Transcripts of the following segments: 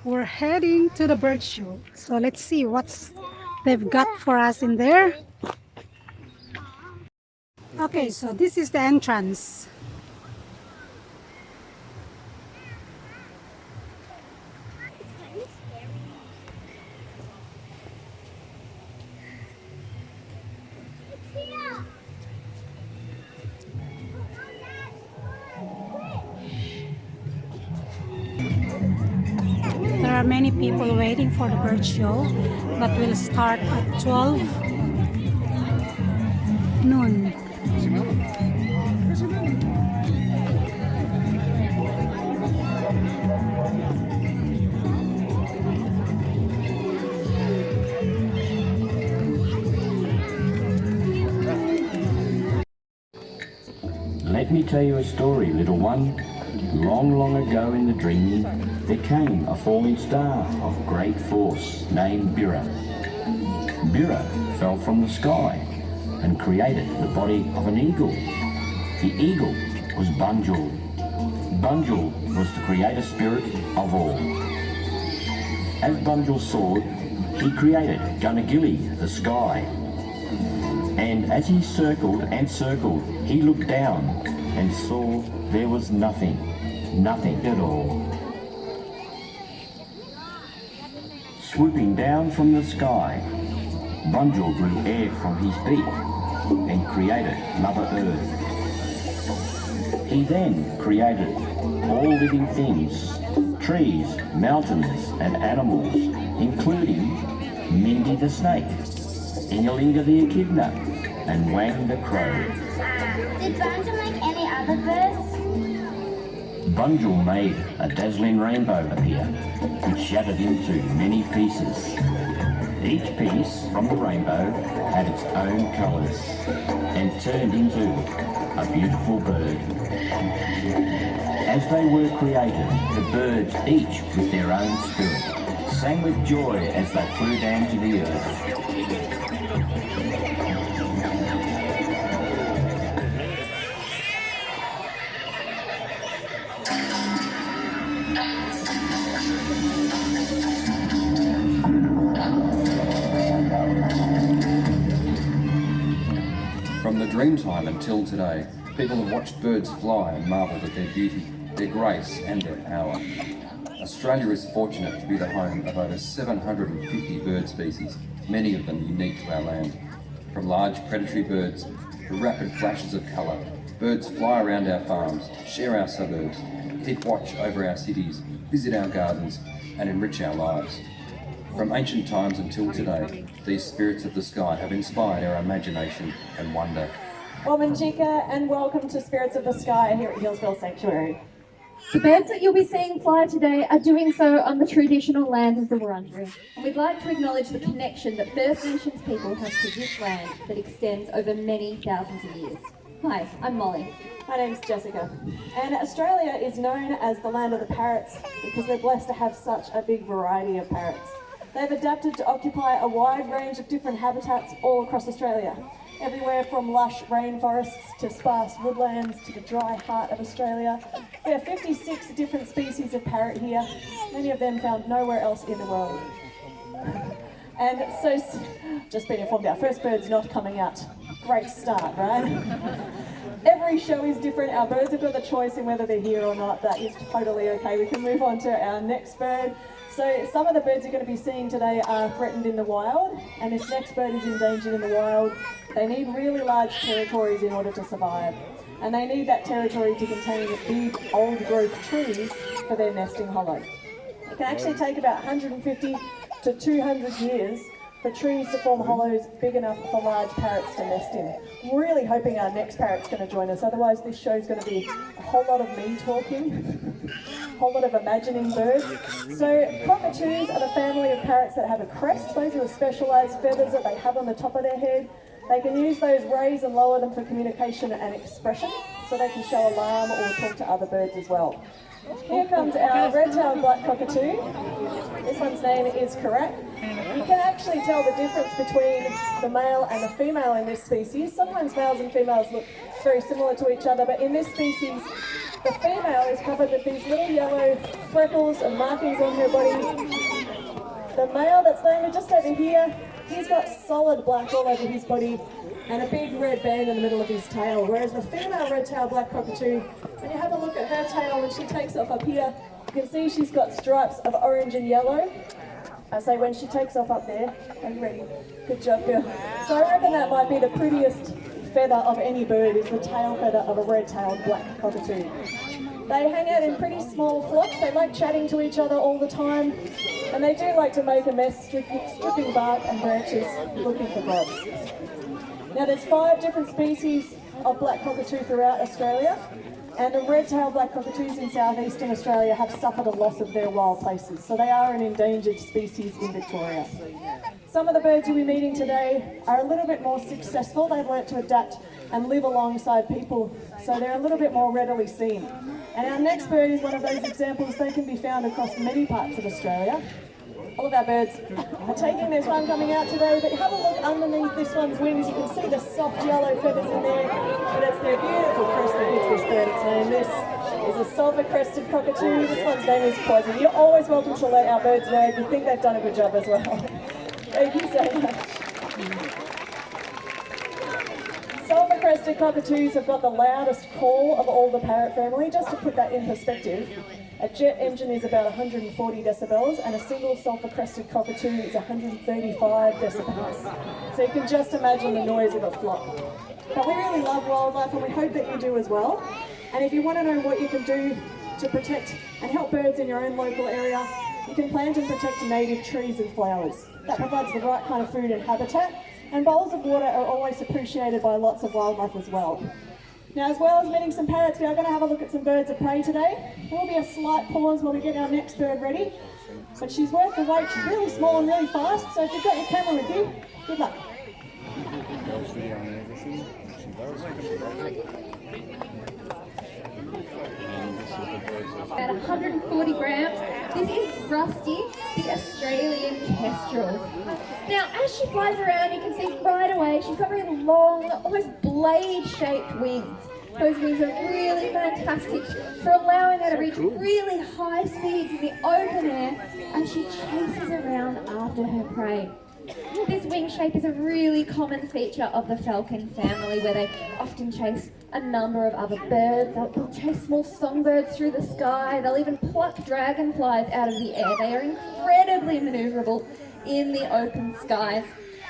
We're heading to the bird show. So let's see what's they've got for us in there. Okay, so this is the entrance. There are many people waiting for the bird show, but we'll start at 12 noon. Let me tell you a story, little one. Long, long ago in the dreaming, there came a falling star of great force named Bira. Bira fell from the sky and created the body of an eagle. The eagle was Bunjil. Bunjil was the creator spirit of all. As Bunjil soared, he created Gunagili, the sky. And as he circled and circled, he looked down and saw there was nothing, nothing at all. Swooping down from the sky, Bunjil blew air from his beak and created Mother Earth. He then created all living things, trees, mountains and animals, including Mindy the snake, Ingalinga the echidna, and Wang the crow. Did Bunjil make any other birds? Bunjil made a dazzling rainbow appear, which shattered into many pieces. Each piece from the rainbow had its own colours and turned into a beautiful bird. As they were created, the birds, each with their own spirit, sang with joy as they flew down to the earth. From the dreamtime until today, people have watched birds fly and marvelled at their beauty, their grace and their power. Australia is fortunate to be the home of over 750 bird species, many of them unique to our land. From large predatory birds to rapid flashes of colour, birds fly around our farms, share our suburbs, keep watch over our cities, visit our gardens and enrich our lives. From ancient times until today, these spirits of the sky have inspired our imagination and wonder. Womanjika, and welcome to Spirits of the Sky here at Healesville Sanctuary. The birds that you'll be seeing fly today are doing so on the traditional lands of the Wurundjeri. And we'd like to acknowledge the connection that First Nations people have to this land that extends over many thousands of years. Hi, I'm Molly. My name's Jessica. And Australia is known as the land of the parrots because we're blessed to have such a big variety of parrots. They've adapted to occupy a wide range of different habitats all across Australia. Everywhere from lush rainforests to sparse woodlands to the dry heart of Australia. There are 56 different species of parrot here, many of them found nowhere else in the world. And so, just been informed our first bird's not coming out. Great start, right? Every show is different. Our birds have got the choice in whether they're here or not. That is totally okay. We can move on to our next bird. So some of the birds you're going to be seeing today are threatened in the wild, and this next bird is endangered in the wild. They need really large territories in order to survive, and they need that territory to contain big, old-growth trees for their nesting hollow. It can actually take about 150 to 200 years for trees to form hollows big enough for large parrots to nest in. I'm really hoping our next parrot's going to join us, otherwise this show's going to be a whole lot of me talking, a whole lot of imagining birds. So cockatoos are the family of parrots that have a crest. Those are the specialised feathers that they have on the top of their head. They can use those, raise and lower them for communication and expression, so they can show alarm or talk to other birds as well. Here comes our red-tailed black cockatoo. This one's name is Karak. You can actually tell the difference between the male and the female in this species. Sometimes males and females look very similar to each other, but in this species, The female is covered with these little yellow freckles and markings on her body. The male that's landed just over here, he's got solid black all over his body and a big red band in the middle of his tail, whereas the female red-tailed black cockatoo, when you have a look at her tail when she takes off up here, you can see she's got stripes of orange and yellow. I say when she takes off up there. Are you ready? Good job, girl. So I reckon that might be the prettiest feather of any bird, is the tail feather of a red-tailed black cockatoo. They hang out in pretty small flocks. They like chatting to each other all the time, and they do like to make a mess stripping bark and branches looking for grubs. Now there's 5 different species of black cockatoo throughout Australia, and the red-tailed black cockatoos in southeastern Australia have suffered a loss of their wild places, so they are an endangered species in Victoria. Some of the birds you'll be meeting today are a little bit more successful. They've learnt to adapt and live alongside people, so they're a little bit more readily seen. And our next bird is one of those examples. They can be found across many parts of Australia. All of our birds are taking their time coming out today, but have a look underneath this one's wings. You can see the soft yellow feathers in there, but it's their beautiful crest that gives this bird its name. This is a sulphur-crested cockatoo. This one's name is Poison. You're always welcome to let our birds know if you think they've done a good job as well. Thank you so much. Sulphur-crested cockatoos have got the loudest call of all the parrot family. Just to put that in perspective, a jet engine is about 140 decibels and a single sulphur-crested cockatoo is 135 decibels. So you can just imagine the noise of a flock. But we really love wildlife and we hope that you do as well. And if you want to know what you can do to protect and help birds in your own local area, you can plant and protect native trees and flowers. That provides the right kind of food and habitat, and bowls of water are always appreciated by lots of wildlife as well. Now, as well as meeting some parrots, we are going to have a look at some birds of prey today. There will be a slight pause while we get our next bird ready, but she's worth the wait. She's really small and really fast, so if you've got your camera with you, good luck. About 140 grams. This is Rusty, the Australian kestrel. Now, as she flies around, you can see right away she's got very long, almost blade-shaped wings. Those wings are really fantastic for allowing her to reach really high speeds in the open air as she chases around after her prey. This wing shape is a really common feature of the falcon family, where they often chase a number of other birds. They'll chase small songbirds through the sky. They'll even pluck dragonflies out of the air. They are incredibly manoeuvrable in the open skies.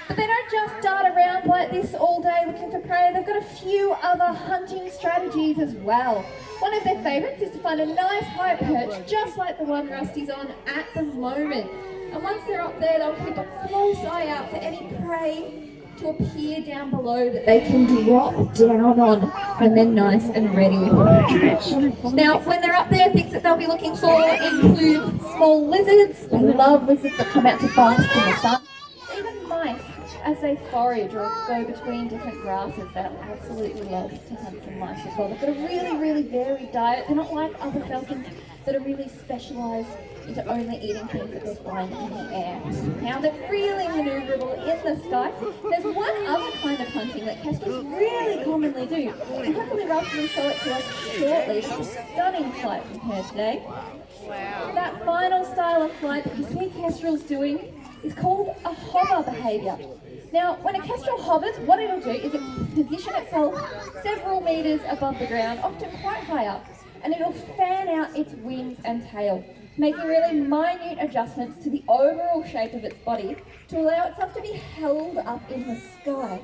But they don't just dart around like this all day looking for prey. They've got a few other hunting strategies as well. One of their favourites is to find a nice high perch, just like the one Rusty's on at the moment. And once they're up there, they'll keep a close eye out for any prey to appear down below that they can drop down on when they're nice and ready. Now, when they're up there, things that they'll be looking for include small lizards. They love lizards that come out to bask in the sun. Even mice, as they forage or go between different grasses, they'll absolutely love to hunt some mice as well. They've got a really, really varied diet. They're not like other falcons that are really specialised into only eating things that they find in the air. Now, they're really manoeuvrable in the sky. There's one other kind of hunting that kestrels really commonly do, and hopefully Ralph will show it to us shortly. It's a stunning flight from her today. That final style of flight that you see kestrels doing is called a hover behaviour. Now, when a kestrel hovers, what it'll do is it'll position itself several metres above the ground, often quite high up, and it'll fan out its wings and tail, making really minute adjustments to the overall shape of its body to allow itself to be held up in the sky.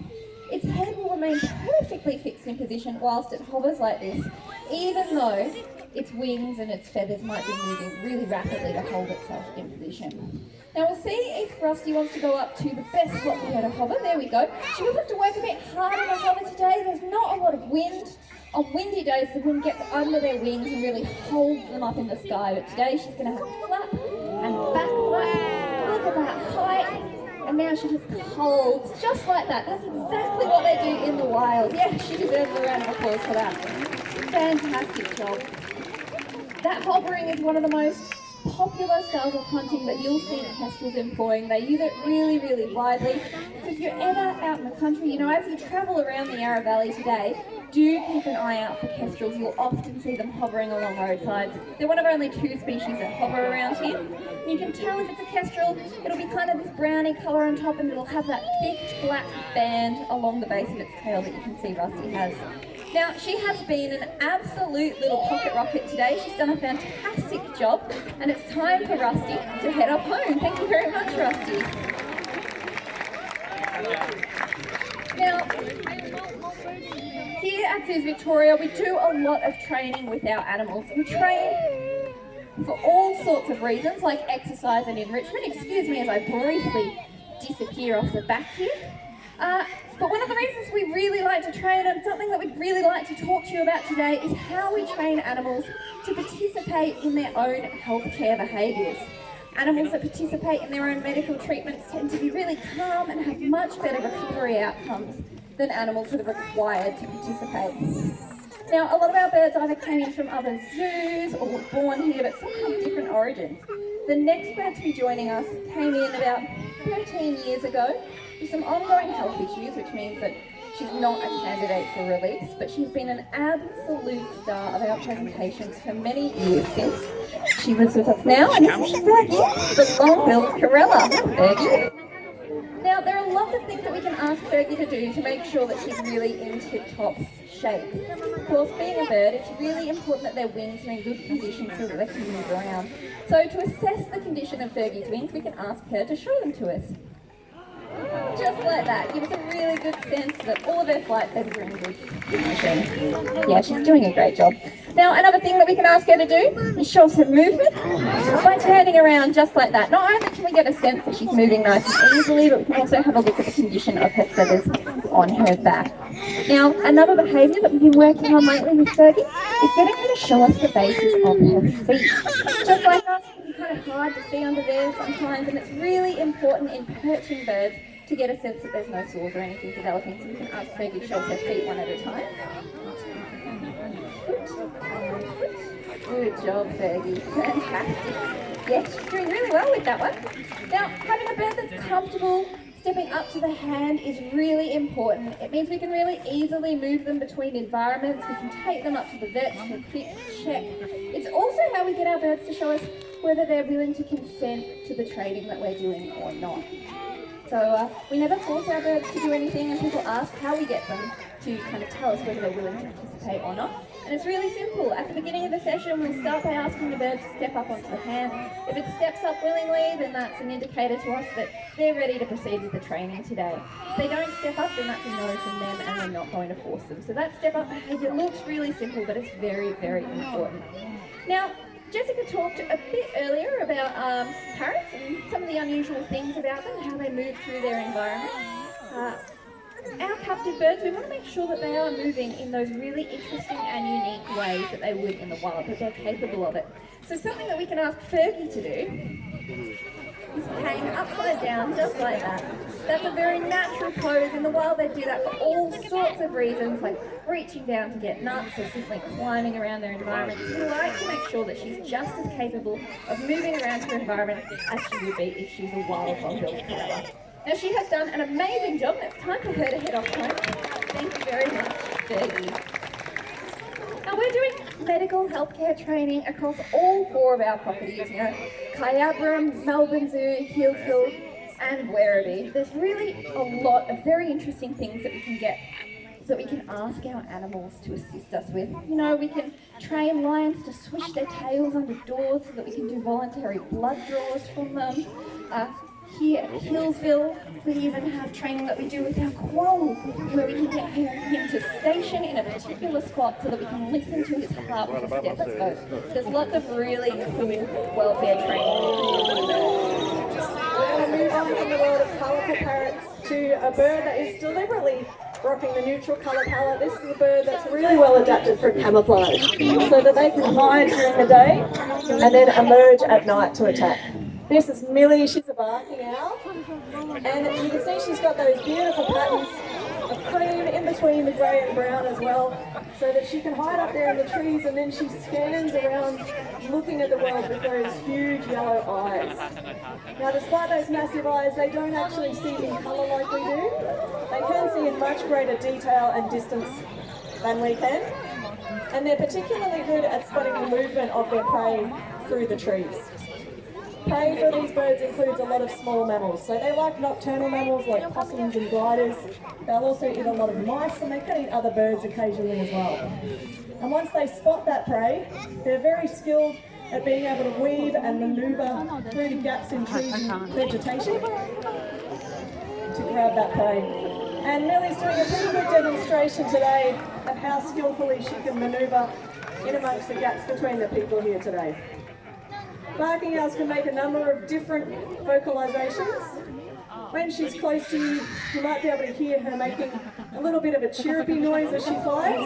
Its head will remain perfectly fixed in position whilst it hovers like this, even though its wings and its feathers might be moving really rapidly to hold itself in position. Now we'll see if Rusty wants to go up to the best spot for her to hover. There we go. She will have to work a bit harder to hover today. There's not a lot of wind. On windy days, the wind gets under their wings and really holds them up in the sky. But today, she's going to have a flap and back flap. Look at that height. And now she just holds just like that. That's exactly what they do in the wild. Yeah, she deserves a round of applause for that. Fantastic job. That hovering is one of the most popular styles of hunting that you'll see kestrels employing. They use it really, really widely. So if you're ever out in the country, you know, as you travel around the Yarra Valley today, do keep an eye out for kestrels. You'll often see them hovering along roadsides. They're one of only 2 species that hover around here. And you can tell if it's a kestrel, it'll be kind of this browny colour on top, and it'll have that thick black band along the base of its tail that you can see Rusty has. Now, she has been an absolute little pocket rocket today. She's done a fantastic job, and it's time for Rusty to head up home. Thank you very much, Rusty. Now, here at Zoos Victoria, we do a lot of training with our animals. We train for all sorts of reasons, like exercise and enrichment. Excuse me as I briefly disappear off the back here. But one of the reasons we really like to train, and something that we'd really like to talk to you about today, is how we train animals to participate in their own healthcare behaviours. Animals that participate in their own medical treatments tend to be really calm and have much better recovery outcomes than animals that are required to participate. Now, a lot of our birds either came in from other zoos or were born here, but some have different origins. The next bird to be joining us came in about 13 years ago with some ongoing health issues, which means that she's not a candidate for release, but she's been an absolute star of our presentations for many years since. She lives with us now, and this is Fergie, the long-billed Corella. Fergie. Now, there are lots of things that we can ask Fergie to do to make sure that she's really in tip-top shape. Of course, being a bird, it's really important that their wings are in good condition so that they can move around. So to assess the condition of Fergie's wings, we can ask her to show them to us. Just like that, gives us a really good sense that all of her flight feathers are in good condition. Yeah, she's doing a great job. Now, another thing that we can ask her to do is show us her movement by turning around just like that. Not only can we get a sense that she's moving nice and easily, but we can also have a look at the condition of her feathers on her back. Now, another behaviour that we've been working on lately with Fergie is getting her to show us the bases of her feet. Just like us, it's kind of hard to see under there sometimes, and it's really important in perching birds to get a sense that there's no sores or anything developing, so we can ask Fergie to show us her feet one at a time. Good job, Fergie. Fantastic. Yeah, she's doing really well with that one. Now, having a bird that's comfortable stepping up to the hand is really important. It means we can really easily move them between environments. We can take them up to the vet for a quick check. It's also how we get our birds to show us whether they're willing to consent to the training that we're doing or not. So we never force our birds to do anything, and people ask how we get them to kind of tell us whether they're willing to participate or not. And it's really simple. At the beginning of the session, we'll start by asking the bird to step up onto the hand. If it steps up willingly, then that's an indicator to us that they're ready to proceed with the training today. If they don't step up, then that's a no from them, and we're not going to force them. So that step up behaviour looks really simple, but it's very, very important. Now, Jessica talked a bit earlier about parrots and some of the unusual things about them, how they move through their environment. Our captive birds, we want to make sure that they are moving in those really interesting and unique ways that they would in the wild, that they're capable of it. So something that we can ask Fergie to do is hang upside down, just like that. That's a very natural pose. In the wild, they do that for all sorts of reasons, like reaching down to get nuts or simply climbing around their environment. So we like to make sure that she's just as capable of moving around her environment as she would be if she's a wild long-billed corella. Now, she has done an amazing job. It's time for her to head off home. Thank you very much, Fergie. Now, we're doing medical healthcare training across all 4 of our properties, Kyabram, Melbourne Zoo, Healesville, and Werribee. There's really a lot of very interesting things that we can get, that we can ask our animals to assist us with. We can train lions to swish their tails under doors so that we can do voluntary blood draws from them. Here at Healesville, we even have training that we do with our quoll, where we can get him to station in a particular spot so that we can listen to his heart with a stethoscope. There's lots of really cool welfare training. We're going to move on from the world of colourful parrots to a bird that is deliberately rocking the neutral colour palette. This is a bird that's really well adapted for camouflage, so that they can hide during the day and then emerge at night to attack. This is Millie, she's a barking owl, and you can see she's got those beautiful patterns of cream in between the grey and brown as well, so that she can hide up there in the trees, and then she scans around looking at the world with those huge yellow eyes. Now, despite those massive eyes, they don't actually see in colour like we do. They can see in much greater detail and distance than we can. And they're particularly good at spotting the movement of their prey through the trees. Prey for these birds includes a lot of small mammals. So they like nocturnal mammals like possums and gliders. They'll also eat a lot of mice, and they can eat other birds occasionally as well. And once they spot that prey, they're very skilled at being able to weave and manoeuvre through the gaps in trees and vegetation to grab that prey. And Millie's doing a pretty good demonstration today of how skillfully she can manoeuvre in amongst the gaps between the people here today. Barking owls can make a number of different vocalisations. When she's close to you, you might be able to hear her making a little bit of a chirrupy noise as she flies.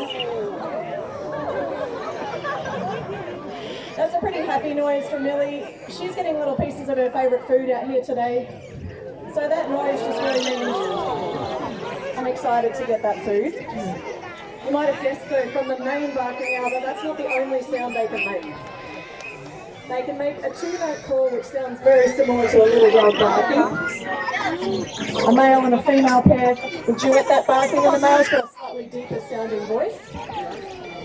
That's a pretty happy noise from Millie. She's getting little pieces of her favourite food out here today. So that noise just really means I'm excited to get that food. You might have guessed though from the name barking owl that that's not the only sound they can make. They can make a two-note call which sounds very similar to a little dog barking. A male and a female pair will duet that barking, and the male's got a slightly deeper sounding voice.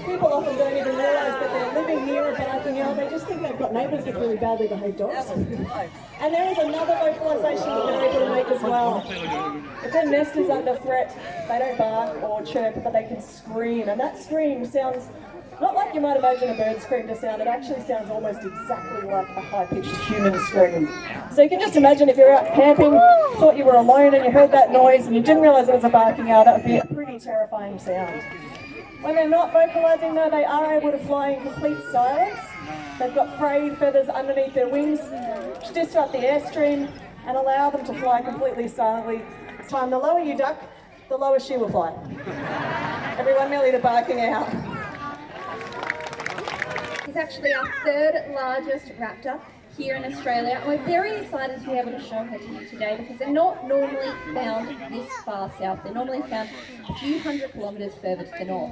People often don't even realise that they're living near a barking owl, they just think they've got neighbours with really badly behaved dogs. And there is another vocalisation that they're able to make as well. If their nest is under threat, they don't bark or chirp, but they can scream, and that scream sounds not like you might imagine a bird scream to sound. It actually sounds almost exactly like a high-pitched human scream. So you can just imagine if you're out camping, thought you were alone and you heard that noise and you didn't realise it was a barking owl, that would be a pretty terrifying sound. When they're not vocalising though, they are able to fly in complete silence. They've got frayed feathers underneath their wings which disrupt the airstream and allow them to fly completely silently. So the lower you duck, the lower she will fly. Everyone nearly the barking owl. He's actually our third largest raptor here in Australia, and we're very excited to be able to show her to you today because they're not normally found this far south. They're normally found a few hundred kilometres further to the north.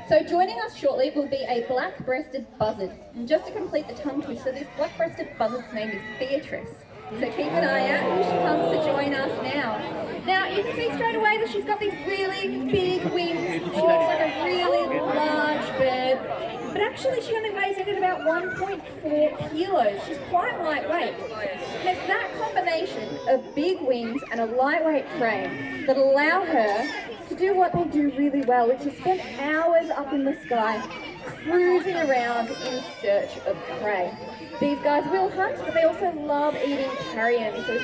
So joining us shortly will be a black-breasted buzzard. And just to complete the tongue twister, this black-breasted buzzard's name is Beatrice. So keep an eye out, here she comes to join us now. Now you can see straight away that she's got these really big wings. She looks like a really large bird. But actually she only weighs in at about 1.4 kilos. She's quite lightweight. And it's that combination of big wings and a lightweight frame that allow her to do what they do really well, which is spend hours up in the sky cruising around in search of prey. These guys will hunt, but they also love eating carrion. So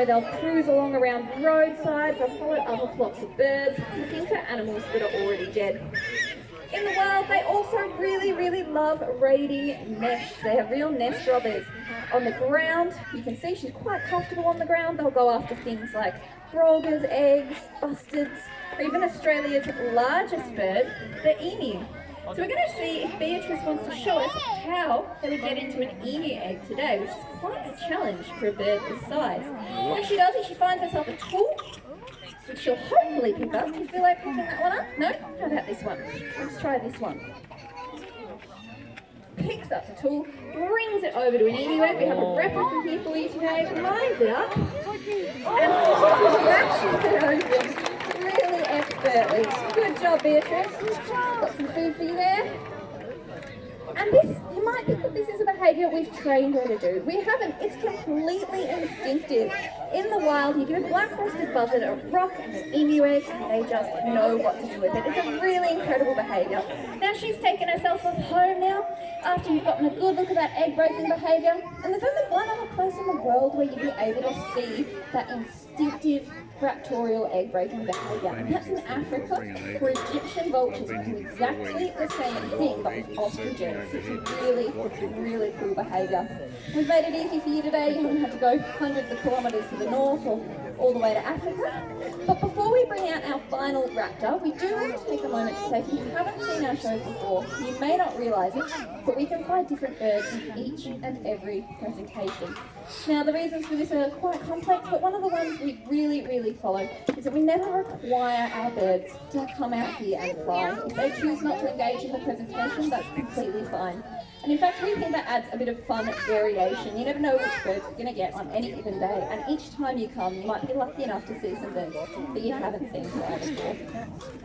they'll cruise along around roadsides, they'll follow other flocks of birds, looking for animals that are already dead. In the wild, they also really love raiding nests. They have real nest robbers. On the ground, you can see she's quite comfortable on the ground. They'll go after things like brolgas, eggs, bustards, or even Australia's largest bird, the emu. So we're going to see if Beatrice wants to show us how they get into an emu egg today, which is quite a challenge for a bird this size. What she does is she finds herself a tool, which she'll hopefully pick up. Do you feel like picking that one up? No? How about this one? Let's try this one. Picks up the tool, brings it over to an emu egg. We have a replica here for you today. Lines it up, and scratches it open really expertly. Good job, Beatrice. Got some food for you there. And this, you might think that this is a behaviour we've trained her to do. We haven't. It's completely instinctive. In the wild, you give a black-breasted buzzard a rock and an emu egg, and they just know what to do with it. It's a really incredible behaviour. Now she's taken herself home now, after you've gotten a good look at that egg-breaking behaviour. And there's only one other place in the world where you'd be able to see that instinctive raptorial egg-breaking behaviour, and that's in Africa, where Egyptian vultures do exactly the same thing, but with ostriches. It's a really cool behaviour. We've made it easy for you today. You haven't had to go hundreds of kilometres to the north or all the way to Africa. But before we bring out our final raptor, we do want to take a moment to say, if you haven't seen our shows before, you may not realise it, but we can fly different birds in each and every presentation. Now, the reasons for this are quite complex, but one of the ones we really follow is that we never require our birds to come out here and fly. If they choose not to engage in the presentation, that's completely fine. And in fact, we think that adds a bit of fun variation. You never know which birds you're going to get on any given day, and each time you come, you might be lucky enough to see some birds that you haven't seen fly before.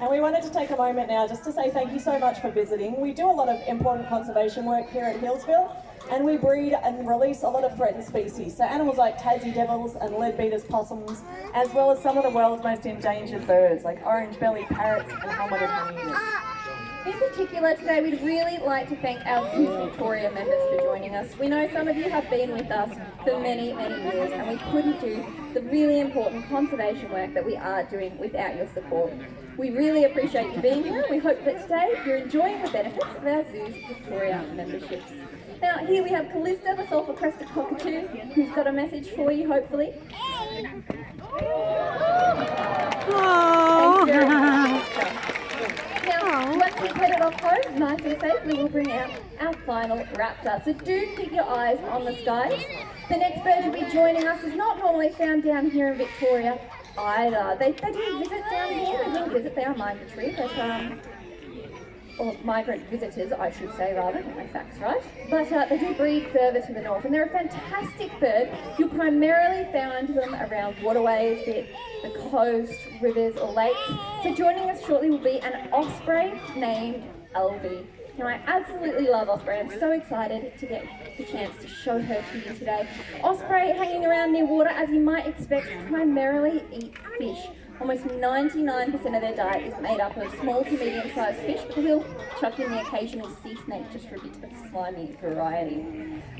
And we wanted to take a moment now just to say thank you so much for visiting. We do a lot of important conservation work here at Healesville, and we breed and release a lot of threatened species. So animals like Tassie devils and leadbeater's possums, as well as some of the world's most endangered birds like orange-bellied parrots and helmeted hornets. In particular, today we'd really like to thank our Zoos Victoria members for joining us. We know some of you have been with us for many years, and we couldn't do the really important conservation work that we are doing without your support. We really appreciate you being here, and we hope that today you're enjoying the benefits of our Zoos Victoria memberships. Now, here we have Callista, the sulphur-crested cockatoo, who's got a message for you, hopefully. Oh. Thanks very much, Callista. Now, once we've headed off home, nice and safe, we will bring out our final raptor. So do keep your eyes on the skies. The next bird to be joining us is not normally found down here in Victoria either. They do visit down here, they will visit, they are migratory, but or migrant visitors, I should say, rather, get my facts right. But they do breed further to the north, and they're a fantastic bird. You'll primarily find them around waterways, be it the coast, rivers, or lakes. So joining us shortly will be an osprey named Elvie. Now, I absolutely love osprey. I'm so excited to get the chance to show her to you today. Osprey, hanging around near water, as you might expect, primarily eat fish. Almost 99% of their diet is made up of small to medium-sized fish, but we'll chuck in the occasional sea snake just for a bit of slimy variety.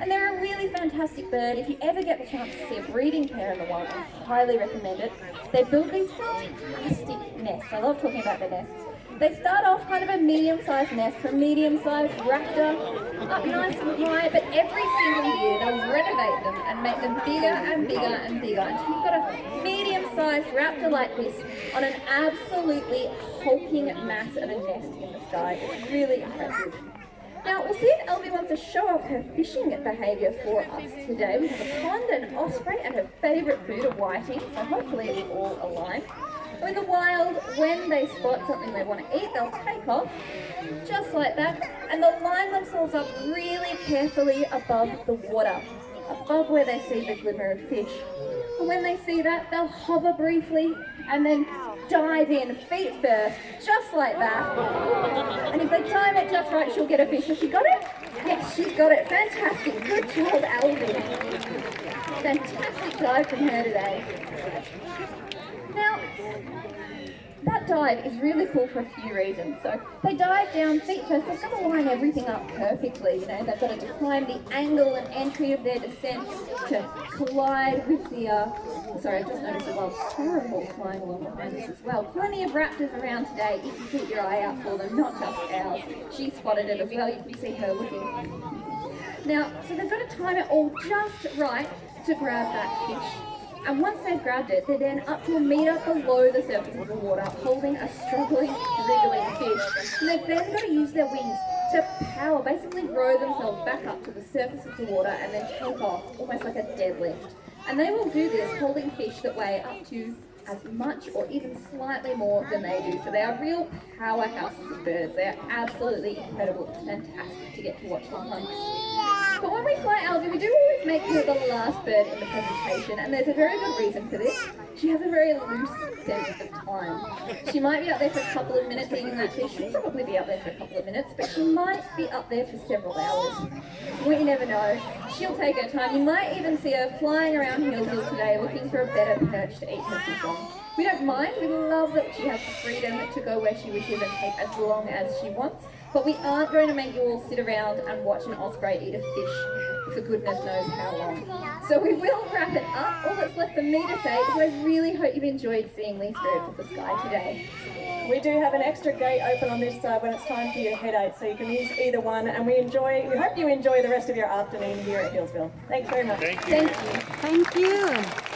And they're a really fantastic bird. If you ever get the chance to see a breeding pair in the wild, I highly recommend it. They build these fantastic nests. I love talking about their nests. They start off kind of a medium-sized nest for a medium-sized raptor, up nice and high, but every single year they'll renovate them and make them bigger and bigger and bigger until you've got a medium-sized raptor like this on an absolutely hulking mass of a nest in the sky. It's really impressive. Now, we'll see if Elvie wants to show off her fishing behaviour for us today. We have a pond, an osprey, and her favourite food, a whiting, so hopefully it will all align. In the wild, when they spot something they want to eat, they'll take off, just like that, and they'll line themselves up really carefully above the water, above where they see the glimmer of fish. And when they see that, they'll hover briefly and then dive in, feet first, just like that. And if they time it just right, she'll get a fish. Has she got it? Yes, she's got it. Fantastic. Good job, Elvie. Fantastic dive from her today. Now, that dive is really cool for a few reasons. So they dive down feet first. They've got to line everything up perfectly. You know, they've got to time the angle and entry of their descent to collide with the. Sorry, I've just noticed a wild squirrel flying along behind us as well. Plenty of raptors around today. If you keep your eye out for them, not just ours. She spotted it as well. You can see her looking. Now, so they've got to time it all just right to grab that fish. And once they've grabbed it, they're then up to a metre below the surface of the water, holding a struggling, wriggling fish. And they've then got to use their wings to power, basically row themselves back up to the surface of the water and then take off, almost like a deadlift. And they will do this holding fish that weigh up to as much or even slightly more than they do. So they are real powerhouses of birds. They are absolutely incredible. It's fantastic to get to watch them hunt. But when we fly Elvie, we do always make her the last bird in the presentation, and there's a very good reason for this. She has a very loose sense of time. She might be up there for a couple of minutes eating that fish. She'll probably be up there for a couple of minutes, but she might be up there for several hours. We never know. She'll take her time. You might even see her flying around Healesville today looking for a better perch to eat her fish on. We don't mind. We love that she has the freedom to go where she wishes and take as long as she wants. But we aren't going to make you all sit around and watch an osprey eat a fish for goodness knows how long. So we will wrap it up. All that's left for me to say is I really hope you've enjoyed seeing these birds of the sky today. We do have an extra gate open on this side when it's time for you to head out, so you can use either one, and we hope you enjoy the rest of your afternoon here at Healesville. Thanks very much. Thank you.